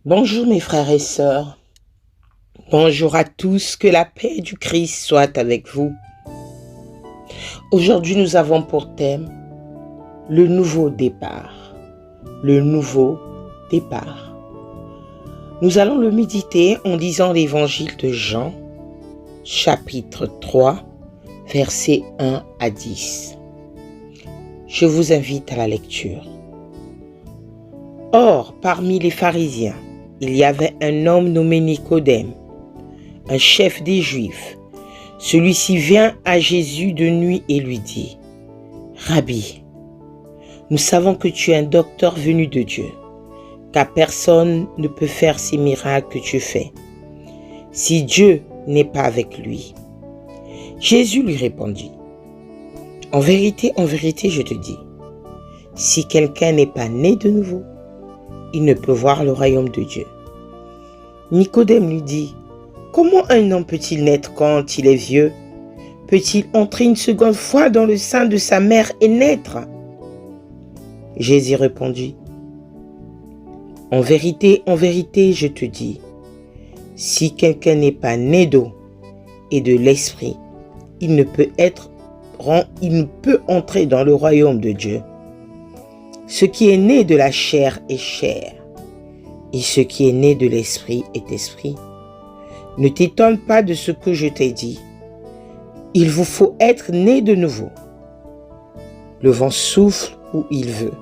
Bonjour mes frères et sœurs, bonjour à tous, que la paix du Christ soit avec vous. Aujourd'hui nous avons pour thème le nouveau départ. Le nouveau départ. Nous allons le méditer en lisant l'évangile de Jean, chapitre 3, versets 1 à 10. Je vous invite à la lecture. Or, parmi les pharisiens, il y avait un homme nommé Nicodème, un chef des Juifs. Celui-ci vient à Jésus de nuit et lui dit : « Rabbi, nous savons que tu es un docteur venu de Dieu, car personne ne peut faire ces miracles que tu fais, si Dieu n'est pas avec lui. » Jésus lui répondit : « en vérité, je te dis, si quelqu'un n'est pas né de nouveau, il ne peut voir le royaume de Dieu. » Nicodème lui dit : « Comment un homme peut-il naître quand il est vieux? Peut-il entrer une seconde fois dans le sein de sa mère et naître ?» Jésus répondit : « en vérité, je te dis, si quelqu'un n'est pas né d'eau et de l'esprit, il ne peut entrer dans le royaume de Dieu. Ce qui est né de la chair est chair, et ce qui est né de l'esprit est esprit. Ne t'étonne pas de ce que je t'ai dit. Il vous faut être né de nouveau. Le vent souffle où il veut,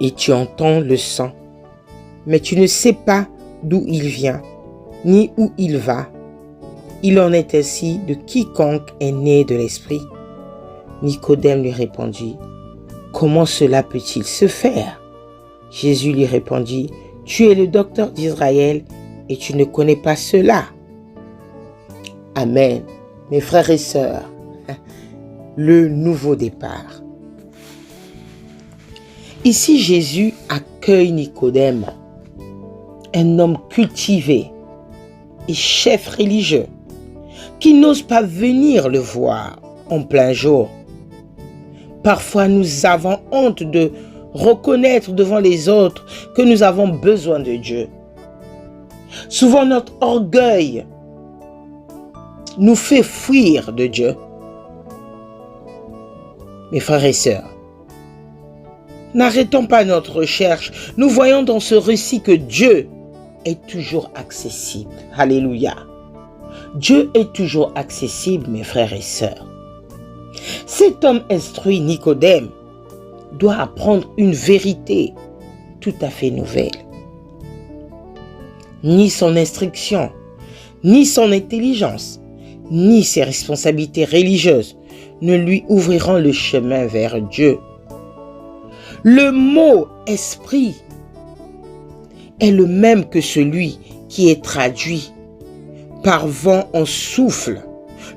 et tu entends le sang, mais tu ne sais pas d'où il vient, ni où il va. Il en est ainsi de quiconque est né de l'esprit. » Nicodème lui répondit : « Comment cela peut-il se faire ?» Jésus lui répondit : « Tu es le docteur d'Israël et tu ne connais pas cela. » Amen. Mes frères et sœurs, le nouveau départ. Ici, Jésus accueille Nicodème, un homme cultivé et chef religieux, qui n'ose pas venir le voir en plein jour. Parfois, nous avons honte de reconnaître devant les autres que nous avons besoin de Dieu. Souvent, notre orgueil nous fait fuir de Dieu. Mes frères et sœurs, n'arrêtons pas notre recherche. Nous voyons dans ce récit que Dieu est toujours accessible. Alléluia. Dieu est toujours accessible, mes frères et sœurs. Cet homme instruit, Nicodème, doit apprendre une vérité tout à fait nouvelle. Ni son instruction, ni son intelligence, ni ses responsabilités religieuses ne lui ouvriront le chemin vers Dieu. Le mot « esprit » est le même que celui qui est traduit par vent en souffle.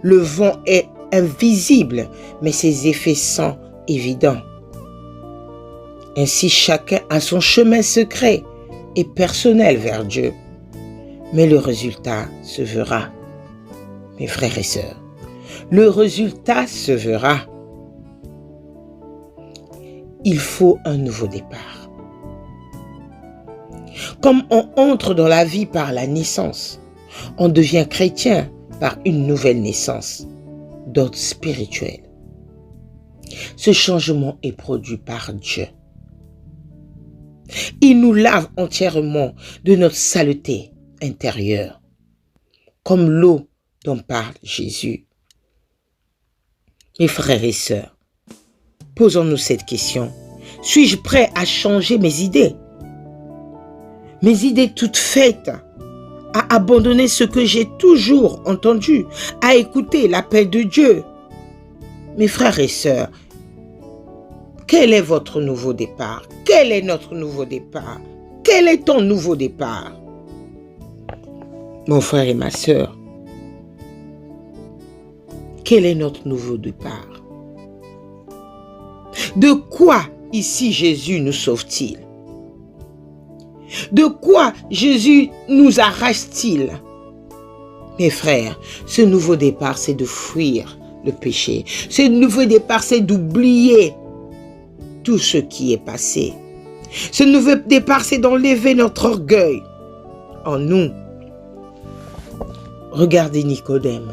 Le vent est invisible, mais ses effets sont évidents. Ainsi, chacun a son chemin secret et personnel vers Dieu. Mais le résultat se verra. Mes frères et sœurs, le résultat se verra. Il faut un nouveau départ. Comme on entre dans la vie par la naissance, on devient chrétien par une nouvelle naissance d'ordre spirituel. Ce changement est produit par Dieu. Il nous lave entièrement de notre saleté intérieure, comme l'eau dont parle Jésus. Mes frères et sœurs, posons-nous cette question. Suis-je prêt à changer mes idées? Mes idées toutes faites, à abandonner ce que j'ai toujours entendu, à écouter l'appel de Dieu. Mes frères et sœurs, quel est votre nouveau départ? Quel est notre nouveau départ? Quel est ton nouveau départ? Mon frère et ma sœur, quel est notre nouveau départ? De quoi ici Jésus nous sauve-t-il? De quoi Jésus nous arrache-t-il? Mes frères, ce nouveau départ, c'est de fuir le péché. Ce nouveau départ, c'est d'oublier tout ce qui est passé. Ce nouveau départ, c'est d'enlever notre orgueil en nous. Regardez Nicodème.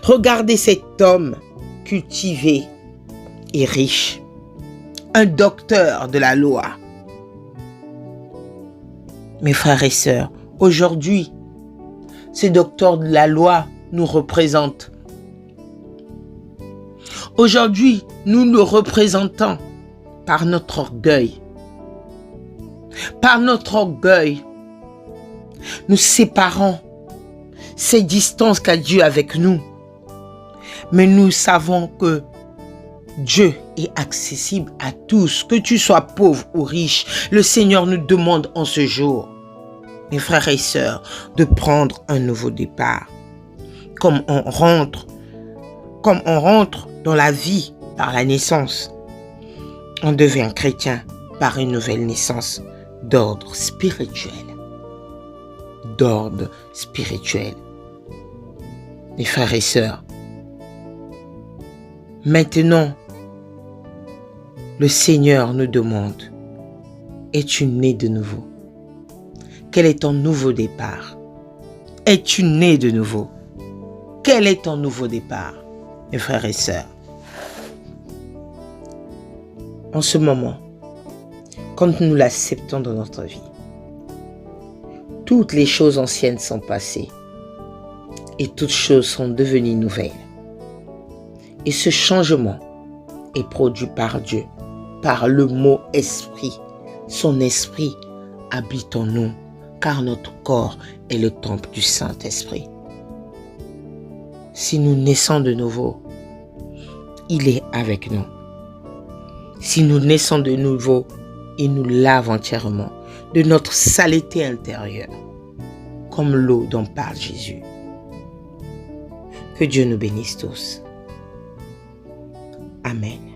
Regardez cet homme cultivé et riche. Un docteur de la loi. Mes frères et sœurs, aujourd'hui, ces docteurs de la loi nous représentent. Aujourd'hui, nous le représentons par notre orgueil. Par notre orgueil, nous séparons ces distances qu'a Dieu avec nous. Mais nous savons que Dieu est accessible à tous, que tu sois pauvre ou riche. Le Seigneur nous demande en ce jour, mes frères et sœurs, de prendre un nouveau départ. Comme on rentre dans la vie par la naissance, on devient chrétien par une nouvelle naissance d'ordre spirituel. D'ordre spirituel. Mes frères et sœurs, maintenant, le Seigneur nous demande, es-tu né de nouveau? Quel est ton nouveau départ? Es-tu né de nouveau? Quel est ton nouveau départ, mes frères et sœurs? En ce moment, quand nous l'acceptons dans notre vie, toutes les choses anciennes sont passées et toutes choses sont devenues nouvelles. Et ce changement est produit par Dieu, par le mot esprit. Son esprit habite en nous, car notre corps est le temple du Saint-Esprit. Si nous naissons de nouveau, il est avec nous. Si nous naissons de nouveau, il nous lave entièrement de notre saleté intérieure, comme l'eau dont parle Jésus. Que Dieu nous bénisse tous. Amen.